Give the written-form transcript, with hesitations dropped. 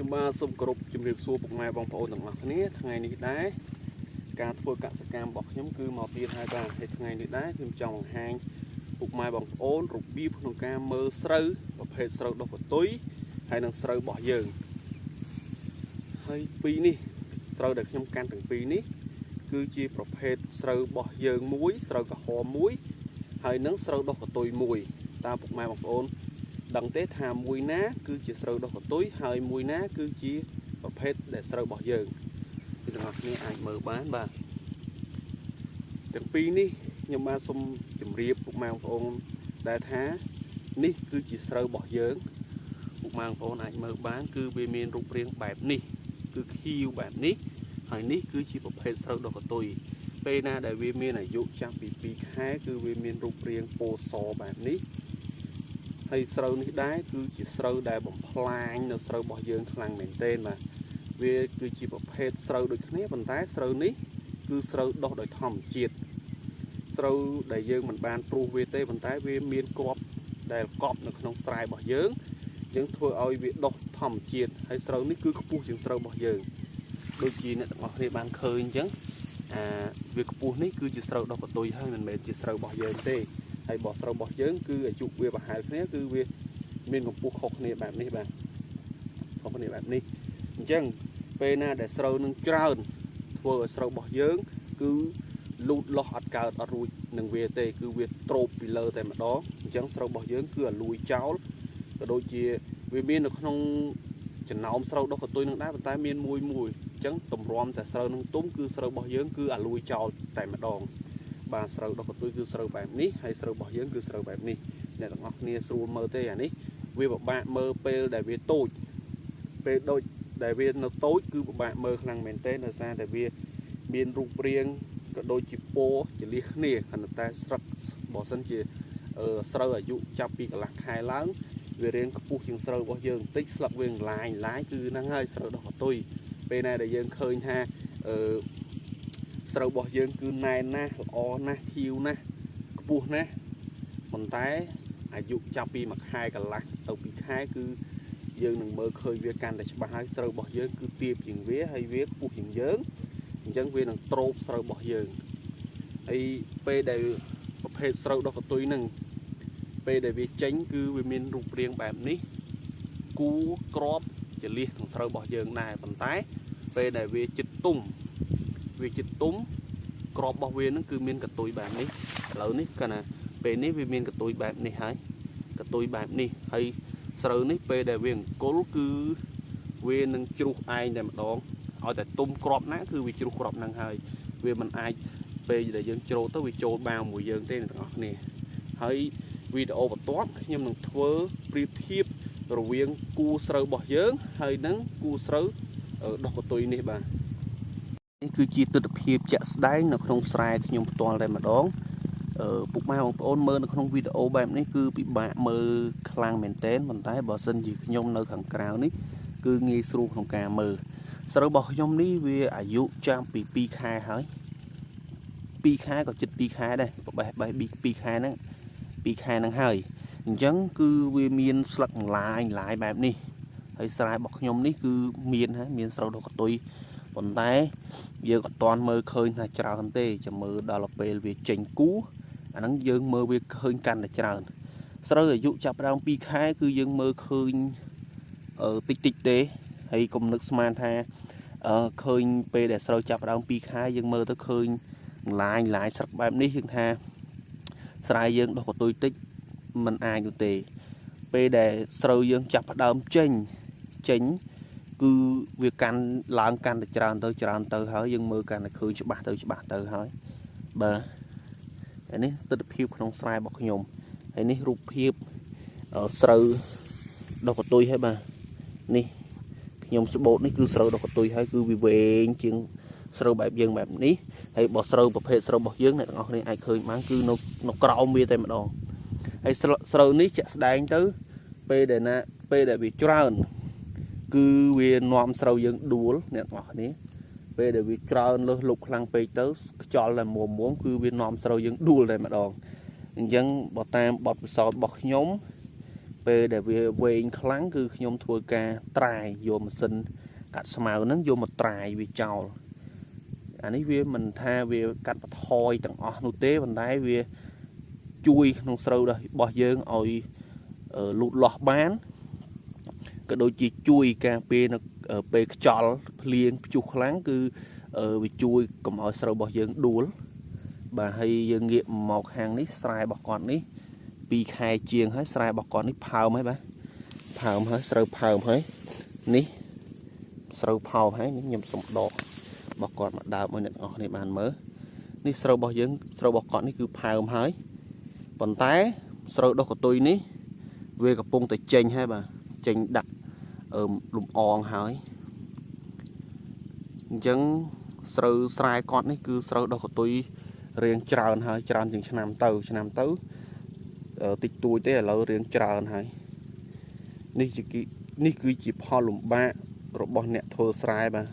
ba sum cột chìm riệp xua bụng mai bong phổ tầng mặt này ngày này đá cá thua cả sạc cam bọc nhóm cư màu tiền hai ba thì ngày này đá thêm trồng hàng bụng mai bong ôn rục bíp nông cam mơ sâu và phê sâu độc tối hay năng sâu bỏ dường hay pi ní sâu được nhóm can từng pi ní cứ chiប្រភេទស្រូវរបស់យើងមួយស្រូវក្រហមមួយហើយនឹងស្រូវដុះកតុយមួយតាមពុកម៉ែបងប្អូនដឹងទេថាមួយណាគឺជាស្រូវដុះកតុយហើយមួយណាគឺជាប្រភេទដែលស្រូវរបស់យើងពីទាំងអស់គ្នាអាចមើលបានបាទទាំងពីរនេះខ្ញុំបានសូមជម្រាបពុកម៉ែបងប្អូនដែលថានេះគឺជាស្រូវរបស់យើងពុកម៉ែបងប្អូនអាចមើលបានគឺវាមានរូបរាងបែបនេះគឺខៀវបែបនេះហើយនេះគឺជាប្រភេទស្រូវដុះកតុយពេលណាដែលវាមានអាយុចាប់ពី2ខែគឺវាមានរូបរាងពោសបែបនេះហើយស្រូវនេះដែរគឺជាស្រូវដែលបំផ្លាញនៅស្រូវរបស់យើងខ្លាំងមែនទែនបាទវាគឺជាប្រភេទស្រូវដូចគ្នាប៉ុន្តែស្រូវនេះគឺស្រូវដុះដោយធម្មជាតិស្រូវដែលយើងមិនបានព្រុសវាទេប៉ុន្តែវាមានគ្រាប់ដែលកប់នៅក្នុងស្រែរបស់យើងយើងធ្វើឲ្យវាដុះធម្មជាតិហើយស្រូវនេះគឺខ្ពស់ជាងស្រូវរបស់យើងដូចជាអ្នកទាំងអស់គ្នាបានឃើញអញ្ចឹងវាខ្ពស់នេះគឺជាស្រូវដុះកតុយហើយមិនមែនជាស្រូវរបស់យើងទេហើយរបស់ស្រូវរបស់យើងគឺអាយុវាប្រហែលគ្នាគឺវាមានកម្ពស់ខុសគ្នាបែបនេះបាទខុសគ្នាបែបនេះអញ្ចឹងពេលណាដែលស្រូវនឹងច្រើនធ្វើឲ្យស្រូវរបស់យើងគឺលូតលាស់អត់កើតអត់រួចនឹងវាទេគឺវាត្រោបពីលើតែម្ដងអញ្ចឹងស្រូវរបស់យើងគឺអាលួយចោលក៏ដូចជាវាមាននៅក្នុងចំណោមស្រូវដុះកតុយនឹងដែរប៉ុន្តែមានមួយអញ្ចឹងតម្រាំតែស្រូវនឹងទុំគឺស្រូវរបស់យើងគឺអាលួយចោលតែម្ដងបាទស្រូវដុះកតុយគឺស្រូវបែបនេះហើយស្រូវរបស់យើងគឺស្រូវបែបនេះអ្នកទាំងអស់គ្នាស្រួលមើលទេអានេះវាពិបាកមើលពេលដែលវាតូចពេលដូចដែលវានៅតូចគឺពិបាកមើលខ្លាំងមែនទេដោយសារតែវាមានរូបរាងក៏ដូចជាពណ៌ចលៀសគ្នាខណៈតែស្រុកបើសិនជាស្រូវអាយុចាប់ពីកន្លះខែឡើងវារៀងខ្ពស់ជាងស្រូវរបស់យើងបន្តិចស្លឹកវាឡាយគឺហ្នឹងហើយស្រូវដុះកតុយពេលណាដែលយើងឃើញថាស្រូវរបស់យើងគឺណែនណាស់ល្អណាស់ខៀវណាស់ខ្ពស់ណាស់ប៉ុន្តែអាយុចាប់ពី1ខែកន្លះទៅ2ខែគឺយើងនឹងមើលឃើញវាកាន់តែច្បាស់ហើយស្រូវរបស់យើងគឺទាបជាងវាហើយវាខ្ពស់ជាងយើងអញ្ចឹងវានឹងត្រោបស្រូវរបស់យើងហើយពេលដែលប្រភេទស្រូវដុះកតុយហ្នឹងពេលដែលវាចេញគឺវាមានរូបរាងបែបនេះគូក្របចលៀសក្នុងស្រូវរបស់យើងដែរប៉ុន្តែពេលដែលវាជិតទុំក្របរបស់វានឹងគឺមានកតុយបែបនេះឥឡូវនេះគាត់ណាពេលនេះវាមានកតុយបែបនេះហើយកតុយបែបនេះហើយស្រូវនេះពេលដែលវាអង្គុលគឺវានឹងជ្រុះឯងតែម្ដងឲ្យតែទុំក្របណាគឺវាជ្រុះក្របហ្នឹងហើយវាមិនអាចពេលដែលយើងច្រូតទៅវាចូលបាវមួយយើងទេអ្នកទាំងអស់គ្នាហើយវីដេអូបន្ទាប់ខ្ញុំនឹងធ្វើប្រៀបធៀបរវាងគូស្រូវរបស់យើងហើយនឹងគូស្រូវដុះកតុយនេះបាទនេះគឺជាទស្សនវិជ្ជាជាក់ស្ដែងនៅក្នុងស្រែខ្ញុំផ្ទាល់តែម្ដងពុកម៉ែបងប្អូនមើលនៅក្នុងវីដេអូបែបនេះគឺពិបាកមើលខ្លាំងមែនទែនប៉ុន្តែបើសិនជាខ្ញុំនៅខាងក្រៅនេះគឺងាយស្រួលក្នុងការមើលស្រូវរបស់ខ្ញុំនេះវាអាយុចាំពី2ខែហើយ2ខែក៏ជិត2ខែដែរបេះ2ខែហ្នឹងហើយអញ្ចឹងគឺវាមានស្លឹកឡាយបែបនេះហើយស្រែរបស់ខ្ញុំនេះគឺមានស្រូវដុះកតុយប៉ុន្តែយើងអត់ទាន់មើលឃើញថាច្រើនទេចាំមើលដល់ពេលវាចេញគូអាហ្នឹងយើងមើលវាឃើញកាន់តែច្រើនស្រូវអាយុចាប់ផ្ដើម2ខែគឺយើងមើលឃើញតិចទេហើយកុំនឹកស្មានថាឃើញពេលដែលស្រូវចាប់ផ្ដើម2ខែយើងមើលទៅឃើញឡាយស្រុកបែបនេះយើងថាស្រែយើងដុះកតុយតិចមិនអាចនោះទេពេលដែលស្រូវយើងចាប់ផ្ដើមចេញគឺវាកាន់ឡើងកាន់តែច្រើនទៅហើយយើងមើលកាន់តែឃើញច្បាស់ទៅហើយបាទនេះទស្សនវិជ្ជាក្នុងស្រែរបស់ខ្ញុំហើយនេះរូបភាពស្រូវដុះកតុយហើយបាទនេះខ្ញុំច្បូតនេះគឺស្រូវដុះកតុយហើយគឺវាវែងជាងស្រូវបែបយើងបែបនេះហើយបើស្រូវប្រភេទស្រូវរបស់យើងអ្នកទាំងអស់គ្នាអាចឃើញបានគឺនៅក្រោមវាតែម្ដងហើយស្រូវនេះជាក់ស្ដែងទៅពេលដែលវាច្រើនគឺវានាំស្រូវយើងដួលអ្នកទាំងអស់គ្នាពេលដែលវាច្រើនលើសលុបខ្លាំងពេកទៅខ្យល់តែមុំគឺវានាំស្រូវយើងដួលតែម្ដងអញ្ចឹងបើតាមបទពិសោធន៍របស់ខ្ញុំព ពេលដែលវាវែងខ្លាំងគឺខ្ញុំធ្វើការត្រាយយកម៉ាស៊ីនកាត់ស្មៅហ្នឹងយកមកត្រាយវាចោលអានេះវាមិនថាវាកាត់បន្ថយទាំងអស់នោះទេប៉ុន្តែវាជួយក្នុងស្រូវរបស់យើងឲ្យលូតលាស់បានក៏ដូចជាជួយការពារនៅពេលខ្យល់ភ្លៀងព្យុះខ្លាំងគឺវាជួយកុំឲ្យស្រូវរបស់យើងដួលបាទហើយយើងងាកមកខាងនេះស្រែរបស់គាត់នេះ2ខែជាងហើយស្រែរបស់គាត់នេះផើមហើយបាទផើមហើយស្រូវផើមហើយនេះស្រូវផើមហើយនេះខ្ញុំសុំដករបស់គាត់មកដើមឲ្យអ្នកទាំងអស់គ្នាបានមើលនេះស្រូវរបស់យើងស្រូវរបស់គាត់នេះគឺផើមហើយប៉ុន្តែស្រូវដុះកតុយនេះវាកំពុងតែចេញហើយបាទចេញដាក់លំអងហើយអញ្ចឹងស្រូវស្រែគាត់នេះគឺស្រូវដុះកតុយរៀងច្រើនហើយច្រើនជាងឆ្នាំទៅតិចតួចទេឥឡូវរៀងច្រើនហើយនេះគឺជាផលលំបាករបស់អ្នកធ្វើស្រែបាទ